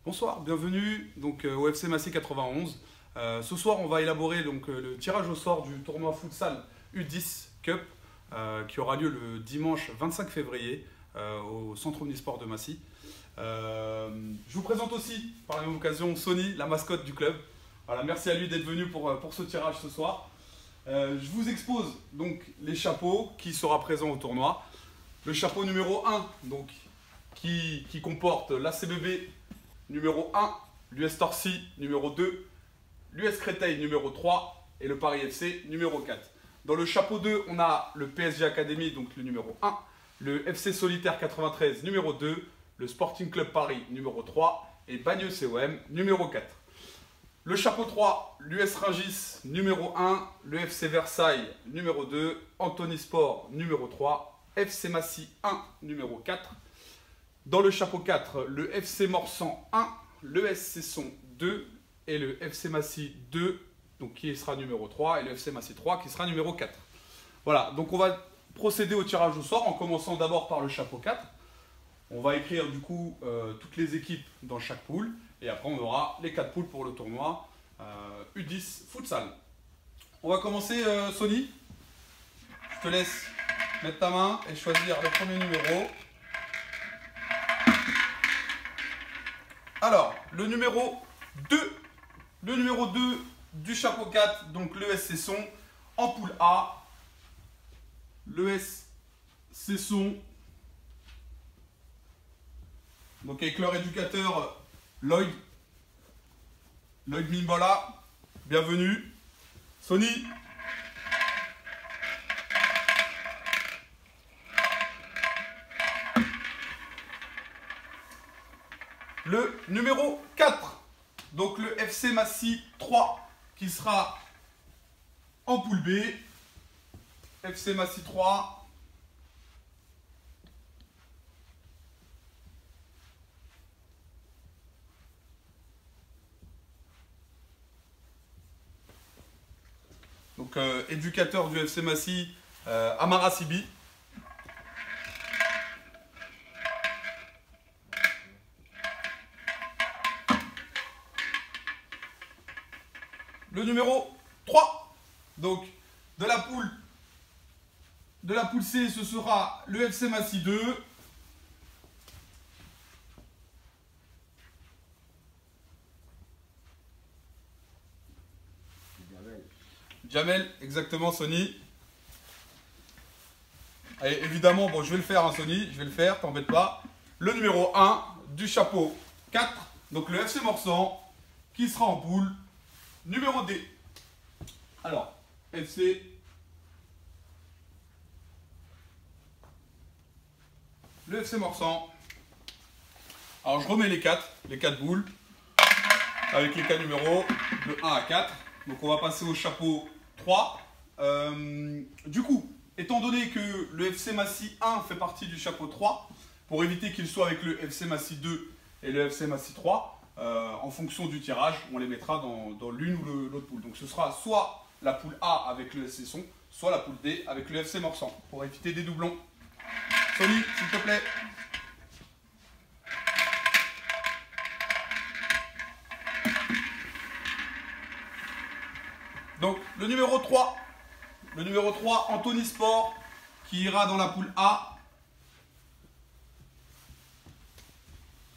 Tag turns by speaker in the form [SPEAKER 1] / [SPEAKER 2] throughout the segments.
[SPEAKER 1] Bonsoir, bienvenue donc, au FC Massy 91. Ce soir, on va élaborer le tirage au sort du tournoi futsal U10 Cup qui aura lieu le dimanche 25 février au Centre Omnisport de Massy. Je vous présente aussi, par la même occasion, Sony, la mascotte du club. Voilà, merci à lui d'être venu pour ce tirage ce soir. Je vous expose donc les chapeaux qui sera présent au tournoi. Le chapeau numéro 1 donc, qui comporte l'ACBB numéro 1, l'US Torcy numéro 2, l'US Créteil numéro 3 et le Paris FC numéro 4. Dans le chapeau 2, on a le PSG Academy, donc le numéro 1, le FC Solitaire 93 numéro 2, le Sporting Club Paris numéro 3 et Bagneux COM numéro 4. Le chapeau 3, l'US Rungis numéro 1, le FC Versailles numéro 2, Antony Sport numéro 3, FC Massy 1 numéro 4. Dans le chapeau 4, le FC Morsan 1, le l'ES Cesson 2 et le FC Massy 2, donc qui sera numéro 3, et le FC Massy 3 qui sera numéro 4. Voilà, donc on va procéder au tirage au sort en commençant d'abord par le chapeau 4. On va écrire du coup toutes les équipes dans chaque poule et après on aura les 4 poules pour le tournoi U10 Futsal. On va commencer Sony. Je te laisse mettre ta main et choisir le premier numéro. Alors, le numéro 2 du chapeau 4, donc l'ES Cesson, en poule A, l'ES Cesson, donc avec leur éducateur Lloyd Mimbola, bienvenue. Sony. Le numéro 4, donc le FC Massy 3 qui sera en poule B. FC Massy 3. Donc éducateur du FC Massy, Amara Sibi. Le numéro 3, donc de la poule C, ce sera le FC Massy 2. Jamel, exactement Sony. Allez, évidemment, bon je vais le faire hein, Sony, je vais le faire, t'embête pas. Le numéro 1 du chapeau 4, donc le FC Morsan, qui sera en poule numéro D. Alors, FC le FC Morsan. Alors je remets les 4 boules avec les 4 numéros de 1 à 4. Donc on va passer au chapeau 3. Du coup, étant donné que le FC Massy 1 fait partie du chapeau 3, pour éviter qu'il soit avec le FC Massy 2 et le FC Massy 3, en fonction du tirage, on les mettra dans l'une ou l'autre poule. Donc ce sera soit la poule A avec le FC Cesson, soit la poule D avec le FC Morsan, pour éviter des doublons. Sony, s'il te plaît. Donc le numéro 3, Antony Sport, qui ira dans la poule A.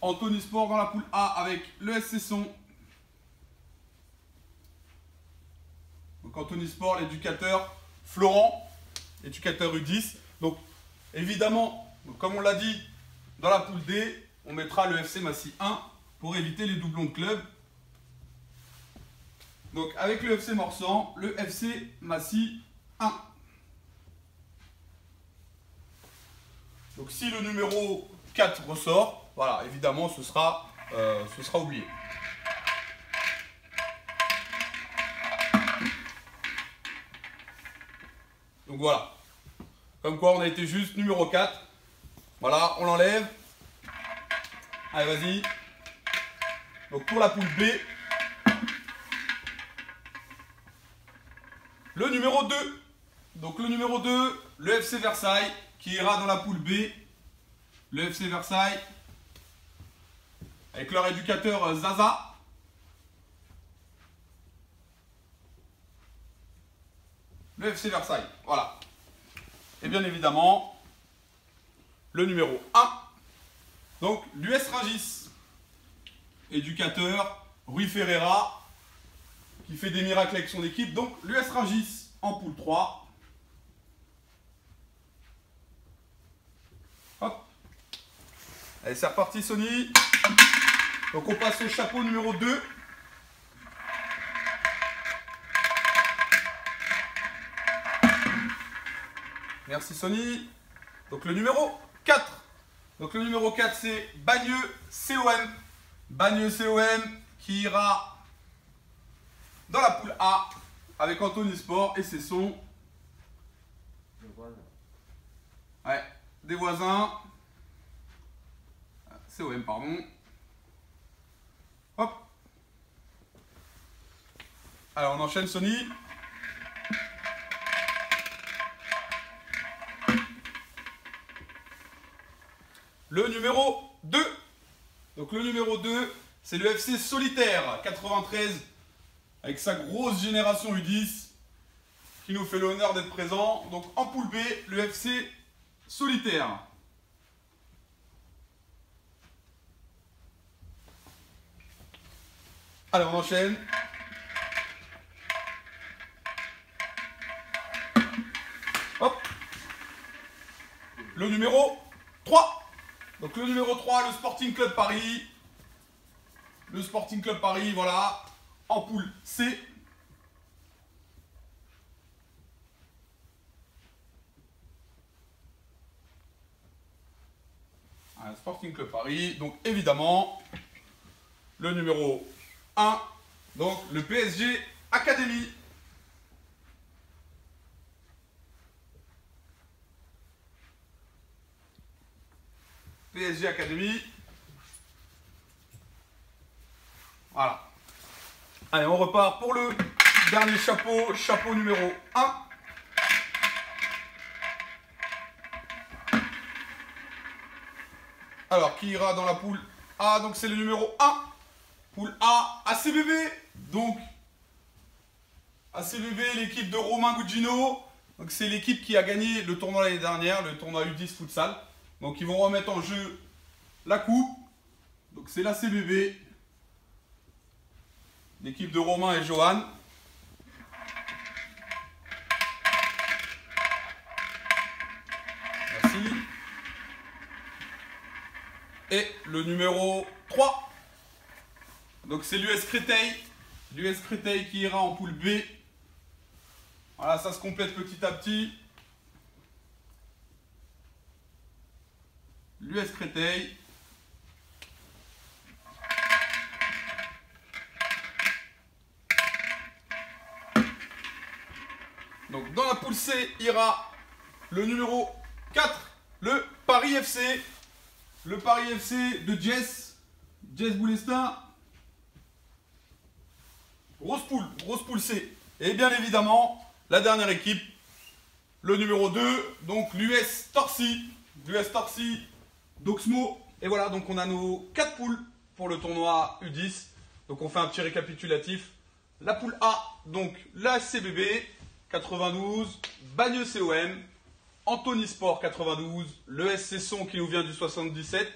[SPEAKER 1] Antony Sport dans la poule A avec l'ES Cesson. Donc Antony Sport, l'éducateur Florent, éducateur U10. Donc évidemment, comme on l'a dit, dans la poule D, on mettra le FC Massy 1 pour éviter les doublons de club. Donc avec le FC Morsan, le FC Massy 1. Donc si le numéro 4 ressort, voilà, évidemment ce sera oublié. Donc voilà. Comme quoi on a été juste numéro 4. Voilà, on l'enlève. Allez, vas-y. Donc pour la poule B, le numéro 2. Donc le numéro 2, le FC Versailles, qui ira dans la poule B. Le FC Versailles. avec leur éducateur Zaza. Le FC Versailles, voilà. Et bien évidemment, le numéro 1, donc l'US Rungis, éducateur Rui Ferreira, qui fait des miracles avec son équipe. Donc l'US Rungis en poule 3. Hop. Allez, c'est reparti Sony. Donc on passe au chapeau numéro 2. Merci Sony. Donc le numéro 4. Donc le numéro 4 c'est Bagneux COM. Bagneux COM qui ira dans la poule A avec Anthony Sport et ses sons. Ouais, des voisins. COM, pardon. Hop. Alors on enchaîne Sony. Le numéro 2. Donc le numéro 2, c'est le FC Solitaire 93 avec sa grosse génération U10 qui nous fait l'honneur d'être présent. Donc en poule B, le FC Solitaire. Allez, on enchaîne. Hop. Le numéro 3. Donc le numéro 3, le Sporting Club Paris. Le Sporting Club Paris, voilà, en poule C. Un Sporting Club Paris, donc évidemment, le numéro 1, donc le PSG Academy. PSG Academy. Voilà. Allez, on repart pour le dernier chapeau, chapeau numéro 1. Alors, qui ira dans la poule A? Donc, c'est le numéro 1. Poule A, ACBB. Donc, ACBB, l'équipe de Romain Gugino. Donc, c'est l'équipe qui a gagné le tournoi l'année dernière, le tournoi U10 futsal. Donc, ils vont remettre en jeu la coupe. Donc, c'est l'ACBB. L'équipe de Romain et Johan. Merci. Et le numéro 3. Donc c'est l'US Créteil. L'US Créteil qui ira en poule B. Voilà, ça se complète petit à petit. L'US Créteil. Donc dans la poule C ira le numéro 4, le Paris FC. Le Paris FC de Jess Boulestin. Grosse poule C. Et bien évidemment, la dernière équipe, le numéro 2, donc l'US Torcy. L'US Torcy d'Oxmo. Et voilà, donc on a nos 4 poules pour le tournoi U10. Donc on fait un petit récapitulatif. La poule A, donc la CBB 92, Bagneux COM, Anthony Sport 92, le SC Son qui nous vient du 77.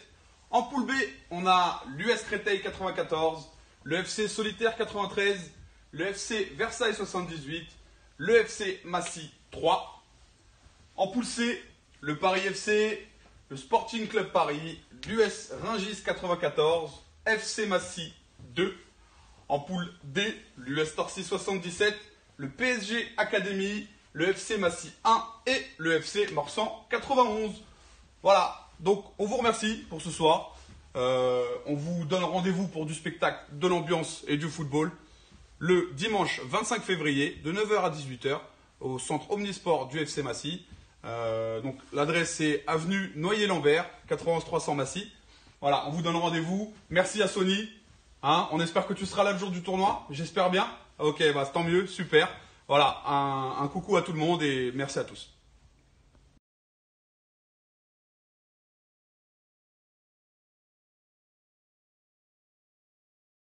[SPEAKER 1] En poule B, on a l'US Créteil 94, le FC Solitaire 93, le FC Versailles 78, le FC Massy 3. En poule C, le Paris FC, le Sporting Club Paris, l'US Rungis 94, FC Massy 2. En poule D, l'US Torcy 77, le PSG Academy, le FC Massy 1 et le FC Morsan 91. Voilà, donc on vous remercie pour ce soir. On vous donne rendez-vous pour du spectacle, de l'ambiance et du football le dimanche 25 février de 9 h à 18 h au centre Omnisport du FC Massy. Donc l'adresse c'est avenue Noyer-Lambert, 91 300 Massy. Voilà, on vous donne rendez-vous. Merci à Sony. Hein, on espère que tu seras là le jour du tournoi. J'espère bien. Ok, bah, tant mieux, super. Voilà, un coucou à tout le monde et merci à tous.